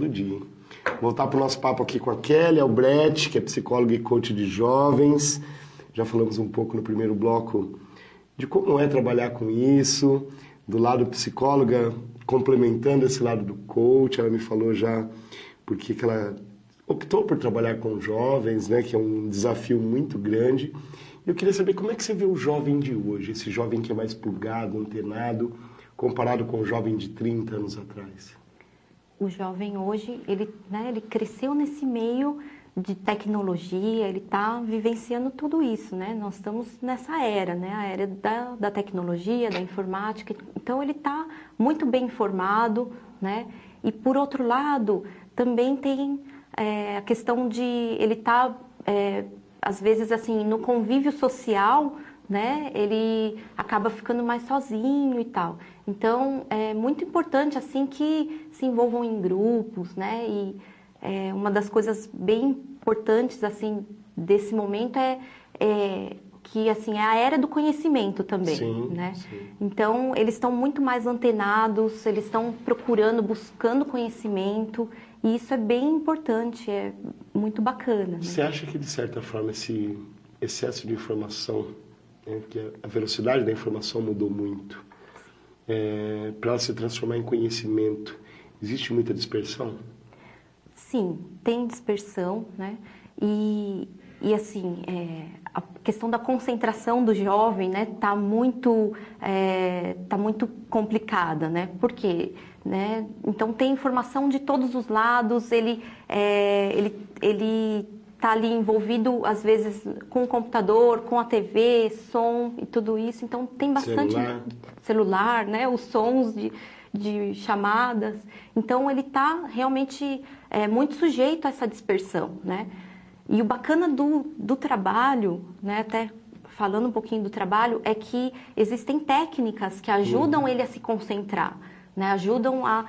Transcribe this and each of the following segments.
do dia. Voltar para o nosso papo aqui com a Kelly Albrecht, que é psicóloga e coach de jovens. Já falamos um pouco no primeiro bloco de como é trabalhar com isso, do lado psicóloga, complementando esse lado do coach. Ela me falou já porque que ela optou por trabalhar com jovens, né, que é um desafio muito grande. Eu queria saber como é que você vê o jovem de hoje, esse jovem que é mais plugado, antenado, comparado com o jovem de 30 anos atrás. O jovem hoje, ele cresceu nesse meio de tecnologia, ele está vivenciando tudo isso, né? Nós estamos nessa era, né? A era da tecnologia, da informática. Então, ele está muito bem informado, né? E, por outro lado, também tem a questão de ele estar, às vezes, assim, no convívio social, né? Ele acaba ficando mais sozinho e tal. Então, é muito importante, assim, que se envolvam em grupos, né? E uma das coisas bem importantes, assim, desse momento é que, assim, é a era do conhecimento também, Sim, né? sim. Então, eles estão muito mais antenados, eles estão procurando, buscando conhecimento, e isso é bem importante, é muito bacana, né? Você acha que, de certa forma, esse excesso de informação, né, que a velocidade da informação mudou muito, para ela se transformar em conhecimento, existe muita dispersão? Sim, tem dispersão, né? E assim, a questão da concentração do jovem, né, tá muito complicada, né? Por quê? Né? Então, tem informação de todos os lados, ele tá ali envolvido, às vezes, com o computador, com a TV, som e tudo isso. Então, tem bastante celular, né? Os sons de chamadas. Então, ele está realmente muito sujeito a essa dispersão, né? E o bacana do trabalho, né? Até falando um pouquinho do trabalho, é que existem técnicas que ajudam ele a se concentrar, né? Ajudam a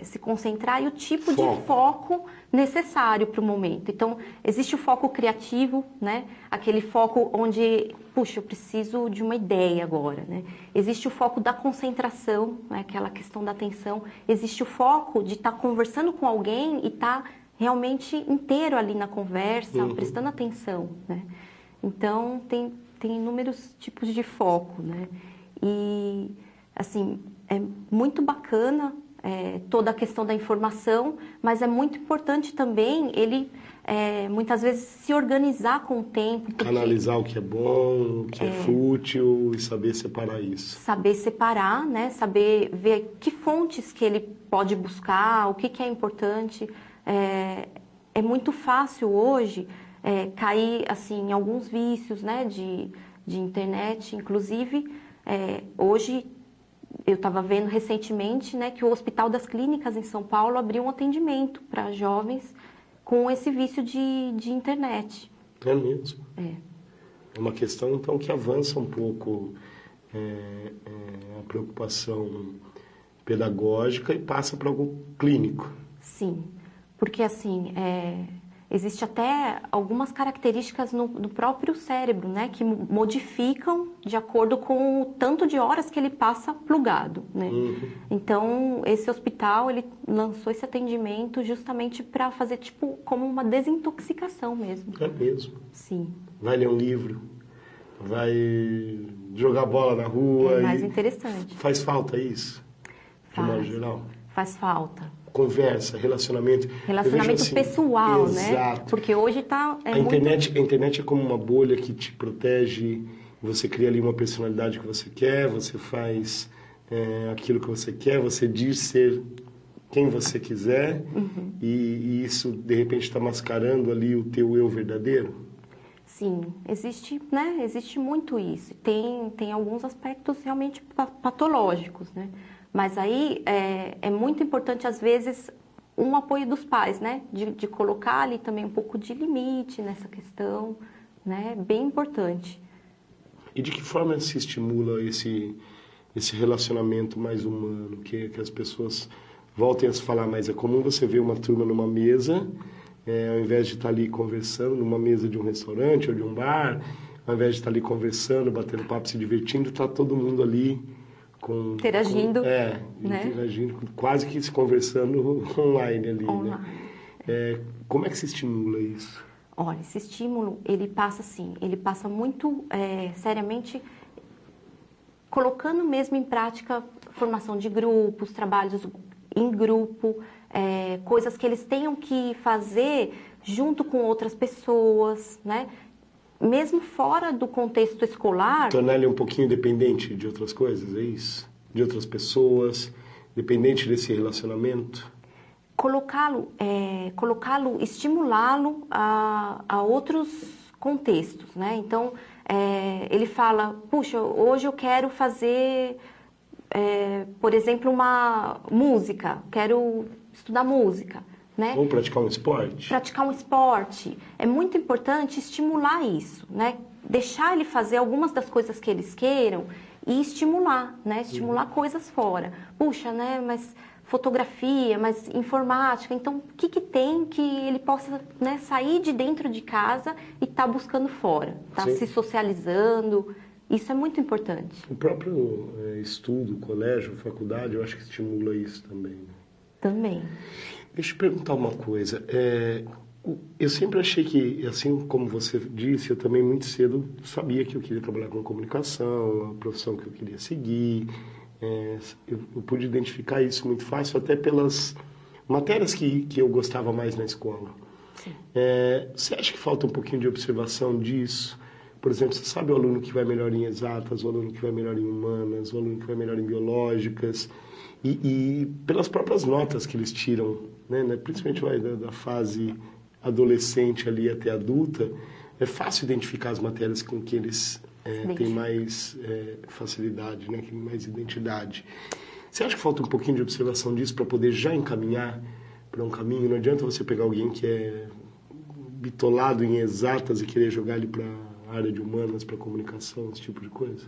se concentrar e o tipo de foco necessário para o momento. Então, existe o foco criativo, né? Aquele foco onde, puxa, eu preciso de uma ideia agora, né? Existe o foco da concentração, né? Aquela questão da atenção. Existe o foco de estar conversando com alguém e estar realmente inteiro ali na conversa, prestando atenção, né? Então, tem inúmeros tipos de foco, né? E, assim, é muito bacana toda a questão da informação, mas é muito importante também ele, muitas vezes, se organizar com o tempo. Analisar o que é bom, o que é fútil e saber separar isso. Saber separar, né? Saber ver que fontes que ele pode buscar, o que é importante. É muito fácil hoje cair assim, em alguns vícios, né? de internet. Inclusive, hoje... Eu estava vendo recentemente, né, que o Hospital das Clínicas em São Paulo abriu um atendimento para jovens com esse vício de internet. É mesmo? É uma questão, então, que avança um pouco a preocupação pedagógica e passa para algo clínico. Sim, porque assim... Existe até algumas características no próprio cérebro, né, que modificam de acordo com o tanto de horas que ele passa plugado, né? Então, esse hospital, ele lançou esse atendimento justamente para fazer, tipo, como uma desintoxicação mesmo. É mesmo? Sim. Vai ler um livro, vai jogar bola na rua. É mais interessante. Faz falta isso? De modo geral? Faz falta. Conversa, relacionamento. Relacionamento assim, pessoal, exato. Né? Porque hoje está... A internet é como uma bolha que te protege, você cria ali uma personalidade que você quer, você faz aquilo que você quer, você diz ser quem você quiser, e isso, de repente, está mascarando ali o teu eu verdadeiro? Sim, existe, né? Existe muito isso. Tem alguns aspectos realmente patológicos, né? Mas aí é muito importante, às vezes, um apoio dos pais, né? De colocar ali também um pouco de limite nessa questão, né? Bem importante. E de que forma se estimula esse relacionamento mais humano, que as pessoas voltem a se falar mais? É comum você ver uma turma numa mesa, ao invés de estar ali conversando, numa mesa de um restaurante ou de um bar, ao invés de estar ali conversando, batendo papo, se divertindo, está todo mundo ali interagindo, né? Interagindo, quase que se conversando online ali, né? Como é que se estimula isso? Olha, esse estímulo, ele passa muito seriamente colocando mesmo em prática formação de grupos, trabalhos em grupo, coisas que eles tenham que fazer junto com outras pessoas, né? Mesmo fora do contexto escolar. Tornar ele um pouquinho dependente de outras coisas, é isso? De outras pessoas, dependente desse relacionamento? Colocá-lo, estimulá-lo a outros contextos, né? Então, ele fala, puxa, hoje eu quero fazer, por exemplo, uma música, quero estudar música, né? Ou praticar um esporte. Praticar um esporte. É muito importante estimular isso, né? Deixar ele fazer algumas das coisas que eles queiram e estimular, né? Estimular coisas fora. Puxa, né? Mas fotografia, mas informática. Então, o que tem que ele possa, né, sair de dentro de casa e estar buscando fora? Tá se socializando. Isso é muito importante. O próprio estudo, colégio, faculdade, eu acho que estimula isso também. Né? Também. Deixa eu perguntar uma coisa. Eu sempre achei que, assim como você disse, eu também muito cedo sabia que eu queria trabalhar com comunicação, a profissão que eu queria seguir. Eu pude identificar isso muito fácil, até pelas matérias que eu gostava mais na escola. Sim. Você acha que falta um pouquinho de observação disso? Por exemplo, você sabe o aluno que vai melhor em exatas, o aluno que vai melhor em humanas, o aluno que vai melhor em biológicas, e pelas próprias notas que eles tiram, né? Principalmente da fase adolescente ali até adulta, é fácil identificar as matérias com que eles têm mais facilidade, né? Que mais identidade. Você acha que falta um pouquinho de observação disso para poder já encaminhar para um caminho? Não adianta você pegar alguém que é bitolado em exatas e querer jogar ele para a área de humanas, para comunicação, esse tipo de coisa?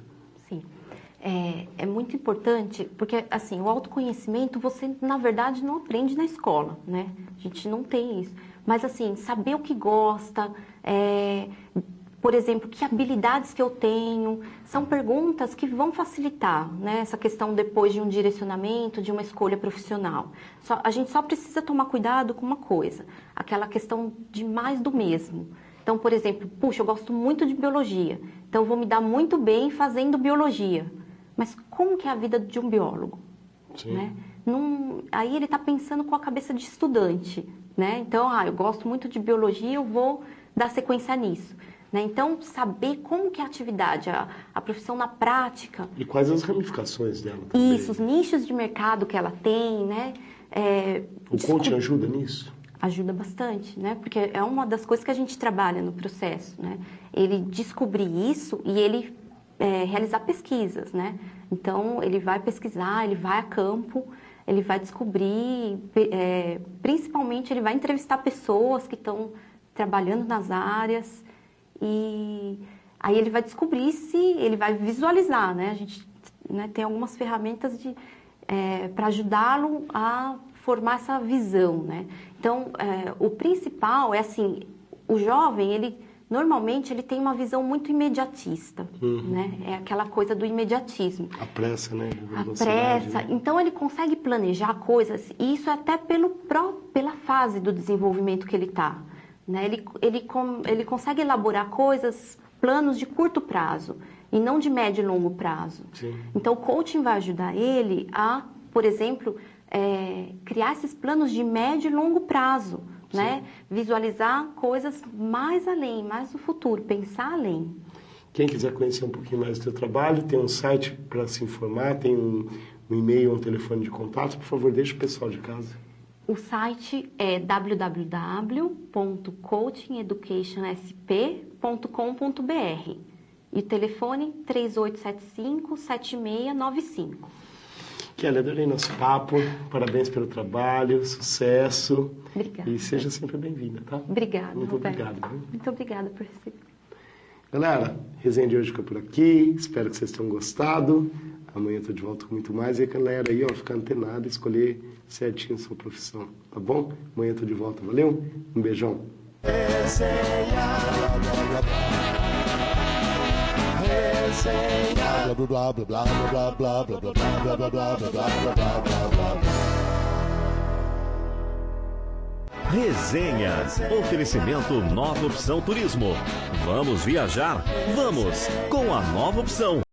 Sim. É muito importante, porque assim, o autoconhecimento você, na verdade, não aprende na escola, né? A gente não tem isso. Mas assim, saber o que gosta, por exemplo, que habilidades que eu tenho, são perguntas que vão facilitar, né? Essa questão depois de um direcionamento, de uma escolha profissional. A gente só precisa tomar cuidado com uma coisa, aquela questão de mais do mesmo. Então, por exemplo, puxa, eu gosto muito de biologia, então eu vou me dar muito bem fazendo biologia. Mas como que é a vida de um biólogo? Né? Aí ele está pensando com a cabeça de estudante. Né? Então, eu gosto muito de biologia, eu vou dar sequência nisso. Né? Então, saber como que é a atividade, a profissão na prática. E quais as ramificações dela também. Isso, os nichos de mercado que ela tem. Né? O coaching ajuda nisso? Ajuda bastante, né? Porque é uma das coisas que a gente trabalha no processo. Né? Ele descobrir isso e ele realizar pesquisas, né? Então, ele vai pesquisar, ele vai a campo, ele vai descobrir, principalmente ele vai entrevistar pessoas que estão trabalhando nas áreas e aí ele vai descobrir se ele vai visualizar, né? A gente tem algumas ferramentas para ajudá-lo a formar essa visão, né? Então, o principal é assim, o jovem, normalmente ele tem uma visão muito imediatista, né? É aquela coisa do imediatismo. A pressa, né? A pressa. Né? Então ele consegue planejar coisas, e isso é até pela fase do desenvolvimento que ele está. Né? Ele consegue elaborar coisas, planos de curto prazo, e não de médio e longo prazo. Sim. Então o coaching vai ajudar ele a, por exemplo, criar esses planos de médio e longo prazo. Né? Visualizar coisas mais além, mais no futuro, pensar além. Quem quiser conhecer um pouquinho mais do teu trabalho, tem um site para se informar, tem um e-mail, um telefone de contato, por favor, deixa o pessoal de casa. O site é www.coachingeducationsp.com.br e o telefone 3875-7695. Kelly, adorei nosso papo, parabéns pelo trabalho, sucesso. Obrigada. E seja sempre bem-vinda, tá? Obrigada, Muito Roberto. obrigado. Viu? Muito obrigada por receber. Galera, resenha de hoje fica por aqui, espero que vocês tenham gostado. Amanhã eu tô de volta com muito mais. E a galera aí, ficar antenada, escolher certinho a sua profissão, tá bom? Amanhã eu tô de volta, valeu? Um beijão. Resenha. Blá blá blá blá blá blá blá blá blá blá blá blá blá blá blá blá blá. Resenhas. Oferecimento Nova Opção Turismo. Vamos viajar? Vamos com a Nova Opção.